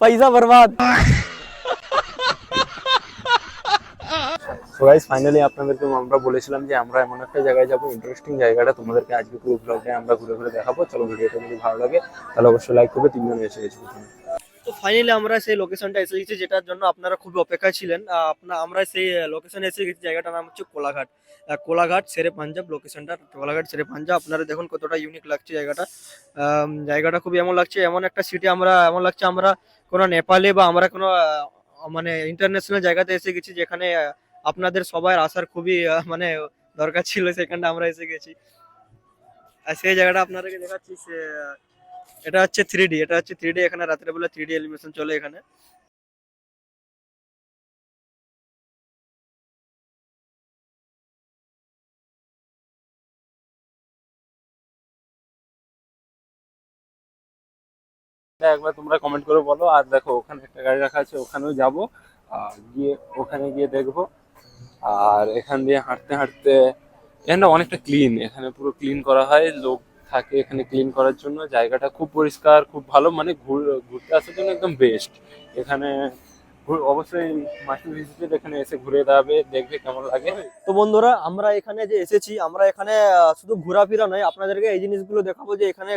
পয়সা বরবাদ। So guys finally আপনাদেরকে আমরা বলেছিলাম যে আমরা এমন একটা জায়গায় যাবো, ইন্টারেস্টিং জায়গাটা তোমাদেরকে আজকে পুরো ব্লগে আমরা ঘুরে ঘুরে দেখাবো। চলো ভিডিওটা যদি ভালো লাগে তাহলে অবশ্যই লাইক করবে। তিনজন এসে গেছি প্রথমে। তো ফাইনালি আমরা সেই লোকেশনটা এসে গেছি যেটার জন্য আপনারা খুবই অপেক্ষায় ছিলেন। আমরা সেই লোকেশনে এসে গেছি, জায়গাটার নাম হচ্ছে কোলাঘাট। কোলাঘাট শেরে পাঞ্জাব লোকেশনটা, কোলাঘাট শেরে পাঞ্জাব। আপনারা দেখুন কতটা ইউনিক লাগছে জায়গাটা। জায়গাটা খুবই এমন লাগছে, এমন একটা সিটি আমরা এমন লাগছে আমরা কোনো নেপালে বা আমরা কোনো মানে ইন্টারন্যাশনাল জায়গাতে এসে গেছি, যেখানে আপনাদের সবার আসার খুবই মানে দরকার ছিল, সেখানটা আমরা এসে গেছি। আর সেই জায়গাটা আপনাদেরকে দেখাচ্ছি। এটা হচ্ছে 3D, এটা হচ্ছে 3D। এখানে রাতের বেলা 3D অ্যানিমেশন চলে এখানে। একবার তোমরা কমেন্ট করে বলো। আর দেখো ওখানে একটা গাড়ি রাখা আছে, ওখানেও যাবো। গিয়ে ওখানে গিয়ে দেখবো। আর এখান দিয়ে হাঁটতে হাঁটতে এখানটা অনেকটা ক্লিন, এখানে পুরো ক্লিন করা হয়, লোক থাকে এখানে ক্লিন করার জন্য। জায়গাটা খুব পরিষ্কার, খুব ভালো, মানে ঘুরতে আসার জন্য একদম বেস্ট। এখানে অবশ্যই মাস্টার ভিজিটের এখানে এসে ঘুরে দাঁড়াবে, দেখবে কেমন লাগে। তো বন্ধুরা আমরা এখানে যে এসেছি, আমরা এখানে শুধু ঘোরাফেরা নয়, আপনাদেরকে এই জিনিসগুলো দেখাবো যে এখানে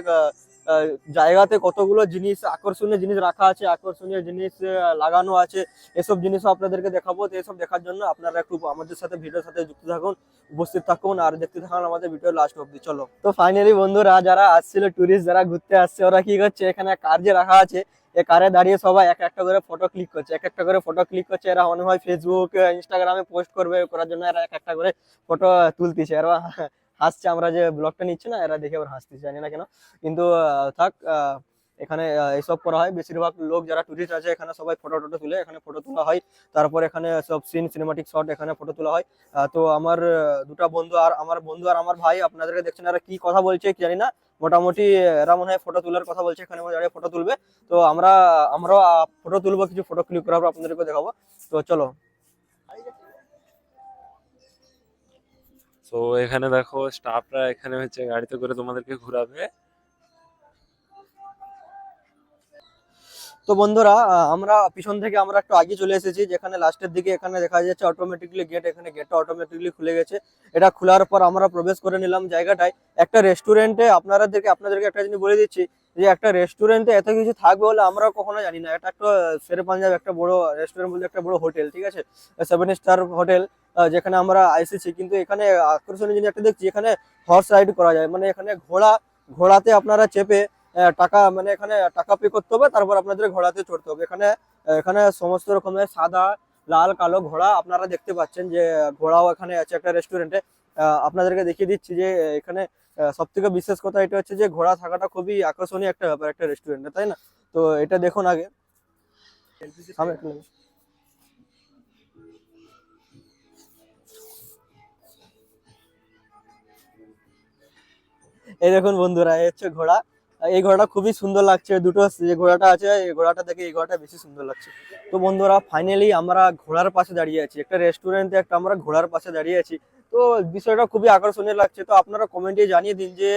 আহ, জায়গাতে কতগুলো জিনিস, আকর্ষণীয় জিনিস রাখা আছে, আকর্ষণীয় জিনিস লাগানো আছে। এসব জিনিসও আপনাদেরকে দেখাবো। তো এসব দেখার জন্য আপনারা একটু আমাদের সাথে ভিডিওর সাথে যুক্ত থাকুন, উপস্থিত থাকুন আর দেখতে থাকুন আমাদের ভিডিও লাস্ট অব্দি। চলো। তো ফাইনালি বন্ধুরা, যারা আসছিল টুরিস্ট, যারা ঘুরতে আসছে, ওরা কি করছে, এখানে কার যে রাখা আছে, এই কারে দাঁড়িয়ে সবাই এক একটা করে ফটো ক্লিক করছে, এক একটা করে ফটো ক্লিক করছে। এরা মনে হয় ফেসবুক ইনস্টাগ্রামে পোস্ট করবে, করার জন্য এরা এক একটা করে ফটো তুলতেছে। এরা হাসছে, আমরা যে ব্লগটা নিচ্ছি না, এরা দেখে আবার হাসতেছে, জানি না কেন। কিন্তু থাক, এখানে এইসব করা হয়। বেশিরভাগ লোক যারা টুরিস্ট আছে এখানে সবাই ফটো টটো তুলে, এখানে ফটো তোলা হয়। তারপর এখানে সব সিনেমাটিক শট এখানে ফটো তোলা হয়। তো আমার দুটা বন্ধু আর আমার ভাই আপনাদেরকে দেখছেন, এরা কি কথা বলছে কি জানি না। মোটামুটি এরা মনে হয় ফটো তোলার কথা বলছে, এখানে দাঁড়িয়ে ফটো তুলবে। তো আমরাও ফটো তুলবো, কিছু ফটো ক্লিক করাবো, আপনাদেরকে দেখাবো। তো চলো। তো এখানে দেখো স্টাফরা এখানে হচ্ছে গাড়িতে করে তোমাদেরকে ঘোরাবে। তো বন্ধুরা, আমরা পিছন থেকে আমরা একটু আগে চলে এসেছি, যেখানে লাস্টের দিকে এখানে দেখা যাচ্ছে অটোমেটিকলি গেট, এখানে গেটটা অটোমেটিকলি খুলে গেছে। এটা খোলার পর আমরা প্রবেশ করে নিলাম জায়গাটায়। একটা রেস্টুরেন্টে আপনাদেরকে একটা জিনিস বলে দিচ্ছি, যে একটা রেস্টুরেন্টে এত কিছু থাকবে বলে আমরা কখনো জানি না। এটা একটা শেরে পাঞ্জাব একটা বড় রেস্টুরেন্ট বলতে একটা বড় হোটেল, ঠিক আছে, 7 স্টার হোটেল, যেখানে আমরা এসেছি। কিন্তু এখানে আকর্ষণীয় জিনিস একটা দেখছি, এখানে হর্স রাইড করা যায়, মানে এখানে ঘোড়াতে আপনারা চেপে টাকা, মানে এখানে টাকা পে করতে হবে, তারপর আপনাদের ঘোড়াতে চড়তে হবে। এখানে এখানে সমস্ত রকমের সাদা, লাল, কালো ঘোড়া আপনারা দেখতে পাচ্ছেন। যে ঘোড়াও এখানে আছে একটা রেস্টুরেন্টে। আপনাদেরকে দেখিয়ে দিচ্ছি যে এখানে সব থেকে বিশেষ কথা এটা হচ্ছে যে ঘোড়া থাকাটা খুবই আকর্ষণীয় একটা ব্যাপার একটা রেস্টুরেন্টে, তাই না? তো এটা দেখুন আগে। এই দেখুন বন্ধুরা, এই হচ্ছে ঘোড়া। এই ঘোড়াটা খুবই সুন্দর লাগছে। দুটো যে ঘোড়াটা আছে, এই ঘোড়াটা থেকে এই ঘোড়াটা বেশি সুন্দর লাগছে। তো বন্ধুরা ফাইনালি আমরা ঘোড়ার পাশে দাঁড়িয়ে আছি, একটা রেস্টুরেন্টে একটা আমরা ঘোড়ার পাশে দাঁড়িয়ে আছি। তো বিষয়টা খুবই আকর্ষণীয় লাগছে। তো আপনারা কমেন্টে জানিয়ে দিন যে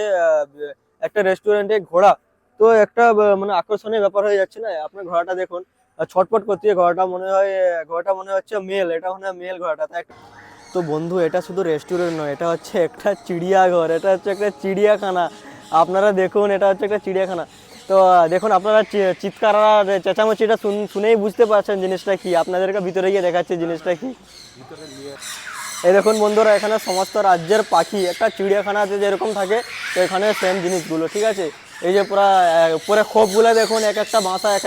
একটা রেস্টুরেন্টে ঘোড়া তো একটা মানে আকর্ষণীয় ব্যাপার হয়ে যাচ্ছে না? আপনার ঘোড়াটা দেখুন, ছটপট করতে, ঘোড়াটা মনে হচ্ছে মেল, এটা মনে হয় মেল ঘোড়াটা, তাই। তো বন্ধু, এটা শুধু রেস্টুরেন্ট নয়, এটা হচ্ছে একটা চিড়িয়াঘর, এটা হচ্ছে একটা চিড়িয়াখানা। আপনারা দেখুন, এটা হচ্ছে একটা চিড়িয়াখানা। তো দেখুন, আপনারা চিৎকার আর চেঁচামেচিটা শুনেই বুঝতে পারছেন জিনিসটা কি। আপনাদেরকে ভিতরে গিয়ে দেখাচ্ছে জিনিসটা কি। এই দেখুন বন্ধুরা, এখানে সমস্ত রাজ্যের পাখি একটা চিড়িয়াখানাতে যেরকম থাকে, তো এখানে সেম জিনিসগুলো, ঠিক আছে। এই যে উপরে খোপগুলো দেখুন, এক একটা বাসা এক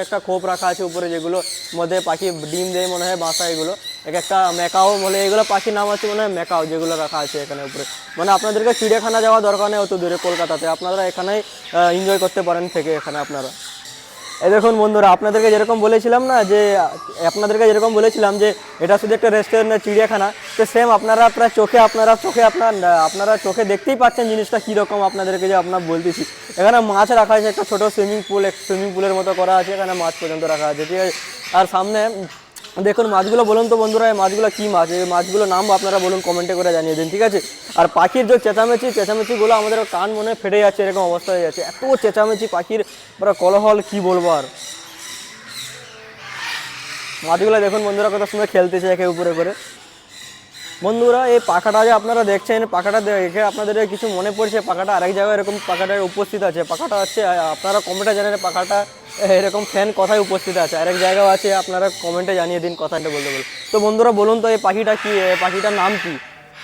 একটা খোপ রাখা আছে উপরে, যেগুলো মধ্যে পাখি ডিম দেয় মনে হয়, বাসা এগুলো। এক একটা ম্যাকাও বলে, এগুলো পাখির নাম আছে মনে হয় ম্যাকাও, যেগুলো রাখা আছে এখানে উপরে। মানে আপনাদেরকে চিড়িয়াখানা যাওয়ার দরকার নেই অত দূরে, কলকাতাতে আপনারা এখানেই এনজয় করতে পারেন থেকে এখানে আপনারা। এই দেখুন বন্ধুরা, আপনাদেরকে যেরকম বলেছিলাম যে এটা শুধু একটা রেস্টুরেন্ট না, চিড়িয়াখানা। তো সেম আপনারা আপনারা চোখে দেখতেই পাচ্ছেন জিনিসটা কীরকম। আপনাদেরকে যে আপনার বলতেছি, এখানে মাছ রাখা আছে, একটা ছোটো সুইমিং পুলের মতো করা আছে, এখানে মাছ পর্যন্ত রাখা আছে, ঠিক আছে। আর সামনে দেখুন মাছগুলো বলুন তো বন্ধুরা, এই মাছগুলো কি মাছ, এই মাছগুলো নাম আপনারা বলুন, কমেন্টে করে জানিয়ে দিন, ঠিক আছে। আর পাখির যে চেঁচামেচিগুলো আমাদের কান মনে ফেটে যাচ্ছে, এরকম অবস্থা হয়ে যাচ্ছে, এত চেঁচামেচি পাখির পুরো কোলাহল, কি বলবো আর। মাছগুলো দেখুন বন্ধুরা কত সুন্দর খেলতেছে একে উপরে করে। বন্ধুরা এই পাখাটা যে আপনারা দেখছেন, পাখাটা দেখে আপনাদের কিছু মনে পড়ছে, পাখাটা আরেক জায়গায় এরকম পাখাটা উপস্থিত আছে। পাখাটা হচ্ছে, আপনারা কমেন্টে জানেন পাখাটা এরকম ফ্যান কোথায় উপস্থিত আছে, আরেক জায়গাও আছে, আপনারা কমেন্টে জানিয়ে দিন কথাটা বলতে বলুন। তো বন্ধুরা বলুন তো এই পাখিটা কি, এই পাখিটার নাম কি?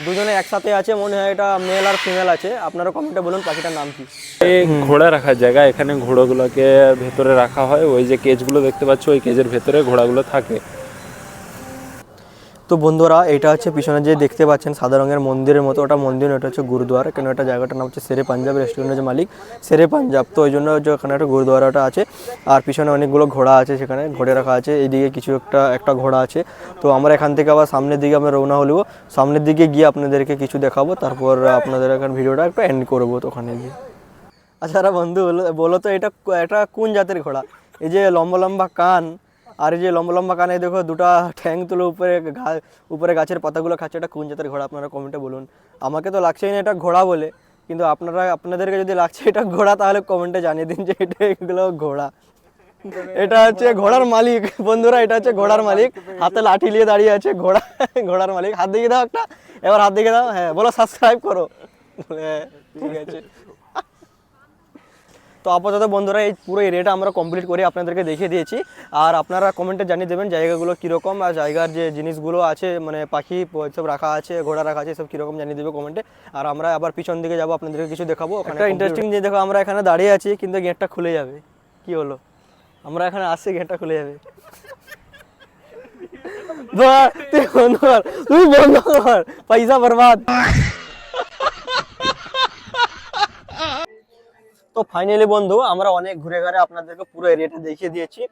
দুজনে একসাথে আছে মনে হয়, এটা মেল আর ফিমেল আছে, আপনারা কমেন্টে বলুন পাখিটার নাম কি। এই ঘোড়া রাখার জায়গা, এখানে ঘোড়াগুলোকে ভেতরে রাখা হয়, ওই যে কেজগুলো দেখতে পাচ্ছ ওই কেজের ভেতরে ঘোড়াগুলো থাকে। তো বন্ধুরা এটা হচ্ছে পিছনে যে দেখতে পাচ্ছেন সাদা রঙের মন্দিরের মতো, ওটা মন্দির, ওটা হচ্ছে গুরুদুয়ারা। কেন এটা জায়গাটার নাম হচ্ছে শেরে পাঞ্জাব, রেস্টুরেন্টের যে মালিক শেরে পাঞ্জাব, তো ওই জন্য যে ওখানে একটা গুরুদুয়ারাটা আছে। আর পিছনে অনেকগুলো ঘোড়া আছে, সেখানে ঘোড়ে রাখা আছে, এইদিকে কিছু একটা ঘোড়া আছে। তো আমরা এখান থেকে আবার সামনের দিকে আমরা রওনা হলেও, সামনের দিকে গিয়ে আপনাদেরকে কিছু দেখাবো, তারপর আপনাদের এখানে ভিডিওটা একটু এন্ড করবো তো ওখানে গিয়ে। আচ্ছা বন্ধু বলো তো এটা কোন জাতের ঘোড়া? এই যে লম্বা লম্বা কান, আর এই যে লম্বা লম্বা কানে দেখো দুটা ঠ্যাং তুলে উপরে গাছের পাতাগুলো খাচ্ছে, এটা কোন জাতের ঘোড়া আপনারা কমেন্টে বলুন। আমাকে তো লাগছেই না এটা ঘোড়া বলে, কিন্তু আপনাদেরকে যদি লাগছে এটা ঘোড়া, তাহলে কমেন্টে জানিয়ে দিন যে এগুলো ঘোড়া। এটা হচ্ছে ঘোড়ার মালিক বন্ধুরা, এটা হচ্ছে ঘোড়ার মালিক, হাতে লাঠি নিয়ে দাঁড়িয়ে আছে ঘোড়া, ঘোড়ার মালিক। হাত দিকে দাও একটা, এবার হাত দিকে দাও, হ্যাঁ বলো সাবস্ক্রাইব করো। হ্যাঁ ঠিক আছে। তো আপাতত বন্ধুরা এই পুরো এরিয়াটা আমরা কমপ্লিট করে আপনাদেরকে দেখিয়ে দিয়েছি। আর আপনারা কমেন্টে জানিয়ে দেবেন জায়গাগুলো কীরকম, আর জায়গার যে জিনিসগুলো আছে মানে পাখি সব রাখা আছে, ঘোড়া রাখা আছে, সব কীরকম জানিয়ে দেবে কমেন্টে। আর আমরা আবার পিছন দিকে যাবো, আপনাদেরকে কিছু দেখাবো। একটা ইন্টারেস্টিং যে দেখো, আমরা এখানে দাঁড়িয়ে আছি কিন্তু গেটটা খুলে যাবে, কি হলো, আমরা এখানে আসছি গেটটা খুলে যাবে। তুই বন্ধ কর, তুই বন্ধ কর, পয়সা বরবাদ। তো ফাইনালি বন্ধু আমরা অনেক ঘুরে ঘুরে আপনাদেরকে পুরো এরিয়াটা দেখিয়ে দিয়েছি।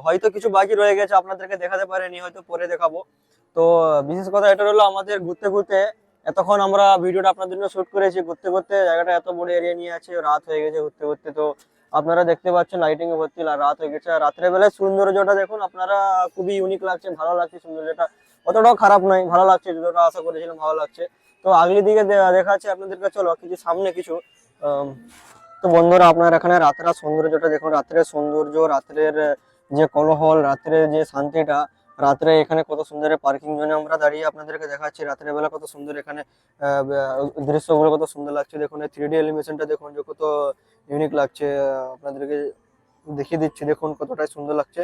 হয়তো কিছু বাকি রয়ে গেছে, আপনাদেরকে দেখাতে পারেনি, হয়তো পরে দেখাবো। তো বিশেষ কথা এটা হলো, আমাদের ঘুরতে ঘুরতে এতক্ষণ আমরা ভিডিওটা আপনাদের জন্য শুট করেছি, ঘুরতে ঘুরতে জায়গাটা এত বড় এরিয়া নিয়ে আছে, রাত হয়ে গেছে ঘুরতে ঘুরতে। তো আপনারা দেখতে পাচ্ছেন লাইটিং এ ভর্তি, আর রাত হয়ে গেছে। আর রাত্রে বেলায় সৌন্দর্যটা দেখুন আপনারা, খুবই ইউনিক লাগছে, ভালো লাগছে সৌন্দর্যটা, অতটাও খারাপ নয়, ভালো লাগছে, যতটা আশা করেছিলাম ভালো লাগছে। তো আগলি দিকে দেখাচ্ছে আপনাদেরকে, চলো কিছু সামনে কিছু। তো বন্ধুরা আপনার এখানে রাতের সৌন্দর্যটা দেখুন, রাত্রের সৌন্দর্য, রাত্রের যে কোলাহল, রাত্রের যে শান্তিটা, রাত্রে এখানে কত সুন্দর পার্কিং জোনে আমরা দাঁড়িয়ে আপনাদেরকে দেখাচ্ছি রাত্রের বেলা কত সুন্দর এখানে দৃশ্যগুলো কত সুন্দর লাগছে। দেখুন এই 3D অ্যানিমেশনটা দেখুন যে কত ইউনিক লাগছে, আপনাদেরকে দেখিয়ে দিচ্ছি, দেখুন কতটাই সুন্দর লাগছে।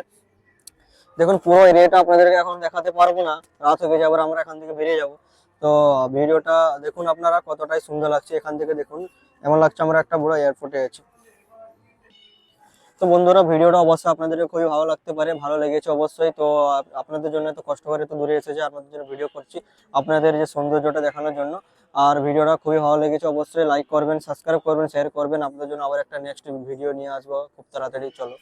দেখুন পুরো এরিয়াটা আপনাদেরকে এখন দেখাতে পারবো না, রাত হয়ে যাবে, আবার আমরা এখান থেকে বেরিয়ে যাব। তো ভিডিওটা দেখুন আপনারা, কতটাই সুন্দর লাগছে এখান থেকে দেখুন, এমন লাগছে আমরা একটা বড় এয়ারপোর্টে আছি। তো বন্ধুরা ভিডিওটা অবশ্যই আপনাদের খুবই ভালো লাগতে পারে, ভালো লেগেছে অবশ্যই। তো আপনাদের জন্য এত কষ্ট করে তো দূরে এসেছে, আপনাদের জন্য ভিডিও করছি, আপনাদের যে সৌন্দর্যটা দেখানোর জন্য। আর ভিডিওটা খুবই ভালো লেগেছে, অবশ্যই লাইক করবেন, সাবস্ক্রাইব করবেন, শেয়ার করবেন। আপনাদের জন্য আবার একটা নেক্সট ভিডিও নিয়ে আসবো খুব তাড়াতাড়ি, চলো।